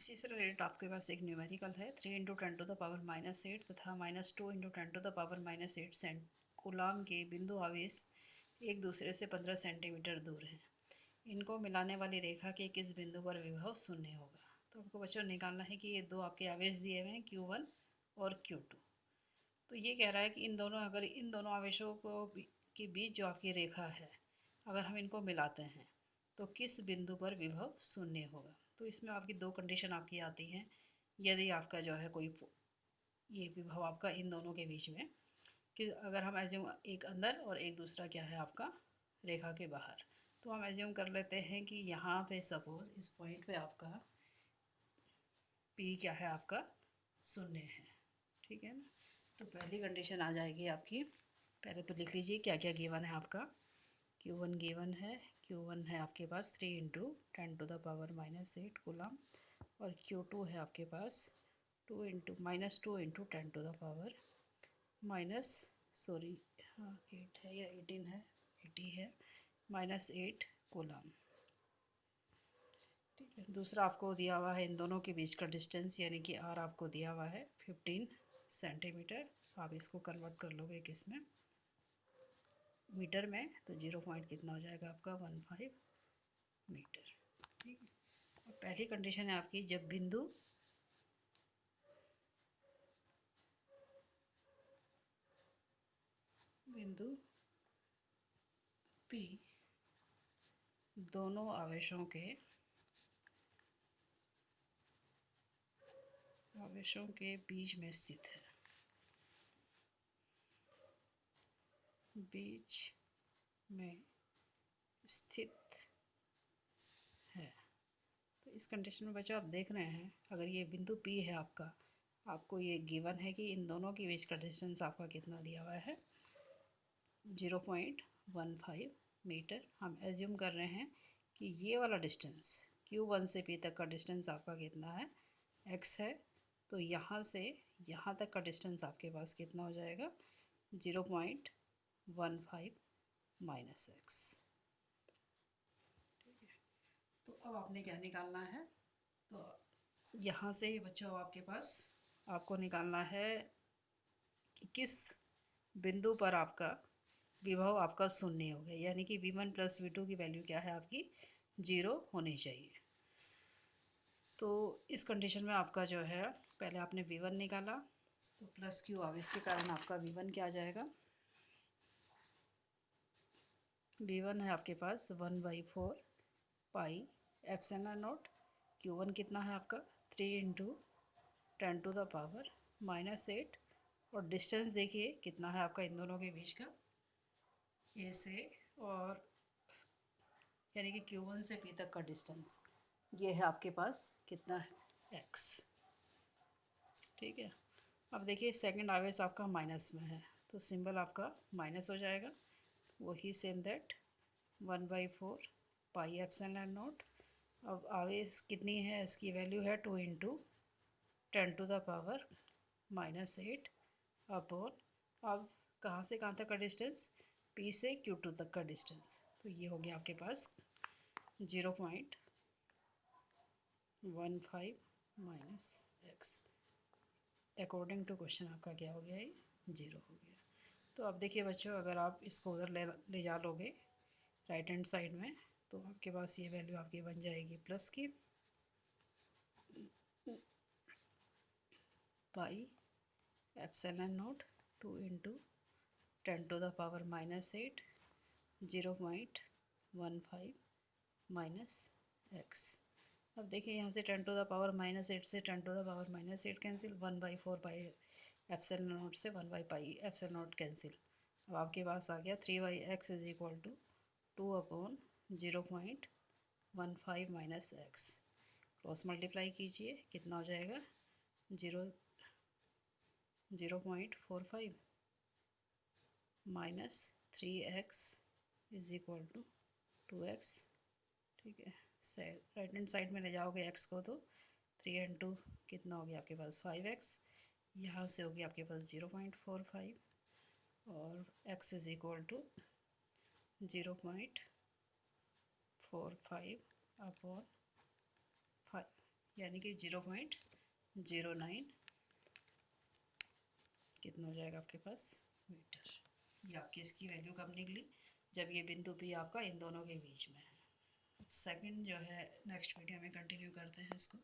इसी से रिलेटेड आपके पास एक न्यूमेरिकल है 3 इंटू 10⁻⁸ तथा -2 इंटू 10⁻⁸ सेंट कूलाम के बिंदु आवेश एक दूसरे से 15 सेंटीमीटर दूर हैं। इनको मिलाने वाली रेखा के किस बिंदु पर विभव शून्य होगा। तो आपको बच्चों निकालना है कि ये दो आपके आवेश दिए हुए हैं Q1 और Q2। तो ये कह रहा है कि अगर इन दोनों आवेशों के बीच जो आपकी रेखा है, अगर हम इनको मिलाते हैं तो किस बिंदु पर विभव शून्य होगा। तो इसमें आपकी दो कंडीशन आपकी आती हैं। यदि आपका जो है कोई ये विभव आपका इन दोनों के बीच में, कि अगर हम एज्यूम एक अंदर और एक दूसरा क्या है आपका रेखा के बाहर, तो हम एज्यूम कर लेते हैं कि यहाँ पे सपोज इस पॉइंट पे आपका P क्या है आपका शून्य है। ठीक है ना। तो पहली कंडीशन आ जाएगी आपकी, पहले तो लिख लीजिए क्या क्या गिवन है आपका। Q1 गिवन है, Q1 है आपके पास 3 इंटू 10⁻⁸ कूलम, और Q2 है आपके पास 2 इंटू -2 इंटू 10⁻⁻, हाँ 8 है या 18 है, 80 है, -8 कूलम। ठीक है। दूसरा आपको दिया हुआ है इन दोनों के बीच का डिस्टेंस, यानी कि R आपको दिया हुआ है 15 सेंटीमीटर। आप इसको कन्वर्ट कर लोगे किस में, मीटर में, तो 0 पॉइंट कितना हो जाएगा आपका 15 मीटर। ठीक है। और पहली कंडीशन है आपकी, जब बिंदु P दोनों आवेशों के बीच में स्थित है, बीच में स्थित है। तो इस कंडीशन में बच्चों आप देख रहे हैं, अगर ये बिंदु P है आपका, आपको ये गिवन है कि इन दोनों के बीच का डिस्टेंस आपका कितना दिया हुआ है 0.15 मीटर। हम एज्यूम कर रहे हैं कि ये वाला डिस्टेंस Q1 से P तक का डिस्टेंस आपका कितना है x है। तो यहाँ से यहाँ तक का डिस्टेंस आपके पास कितना हो जाएगा 0.15 माइनस x। ठीक है। तो अब आपने क्या निकालना है, तो यहाँ से बच्चों आपके पास आपको निकालना है कि किस बिंदु पर आपका विभव आपका शून्य हो गया, यानी कि V1 + V2 की वैल्यू क्या है आपकी 0 होनी चाहिए। तो इस कंडीशन में आपका जो है, पहले आपने V1 निकाला, तो +Q आवेश के कारण आपका V1 क्या आ जाएगा, V1 है आपके पास 1/4 पाई एप्सिलॉन नॉट। Q1 कितना है आपका 3 इंटू 10⁻⁻8, और डिस्टेंस देखिए कितना है आपका इन दोनों के बीच का, ए से और यानी कि Q1 से P तक का डिस्टेंस, ये है आपके पास कितना है x। ठीक है। अब देखिए सेकंड आवेश आपका माइनस में है, तो सिंबल आपका माइनस हो जाएगा। वही same that 1/4 pi epsilon not. अब आवेश कितनी है, इसकी वैल्यू है 2 इंटू 10⁻⁻8 अपॉन, अब कहाँ से कहाँ तक का डिस्टेंस, P से Q2 तक का डिस्टेंस, तो ये हो गया आपके पास 0.15 minus x। According to question आपका क्या हो गया, ये 0 हो गया। तो अब देखिए बच्चों, अगर आप इसको उधर ले जा लोगे राइट हैंड साइड में, तो आपके पास ये वैल्यू आपकी बन जाएगी प्लस की pi epsilon not 2 into 10⁻⁻8 0.15 minus x। अब देखिए यहाँ से 10⁻⁻8 से 10⁻⁻8 कैंसिल, 1/4 पाई एप्सिलॉन नॉट से 1/पाई एप्सिलॉन नॉट कैंसिल। अब आपके पास आ गया 3/x is equal to 2/0.15 minus x। Cross multiply कीजिए, कितना हो जाएगा 0.45 minus 3x is equal to 2x। ठीक है। राइट हैंड साइड में ले जाओगे x को, तो 3 इंटू कितना हो गया आपके पास 5x, यहाँ से हो गया आपके पास 0.45, और x is equal to 0.45 upon 5। यानी कि 0.09 कितना हो जाएगा आपके पास मीटर। ये आपकी इसकी वैल्यू कब निकली, जब ये बिंदु भी आपका इन दोनों के बीच में है। सेकंड जो है नेक्स्ट वीडियो में कंटिन्यू करते हैं इसको।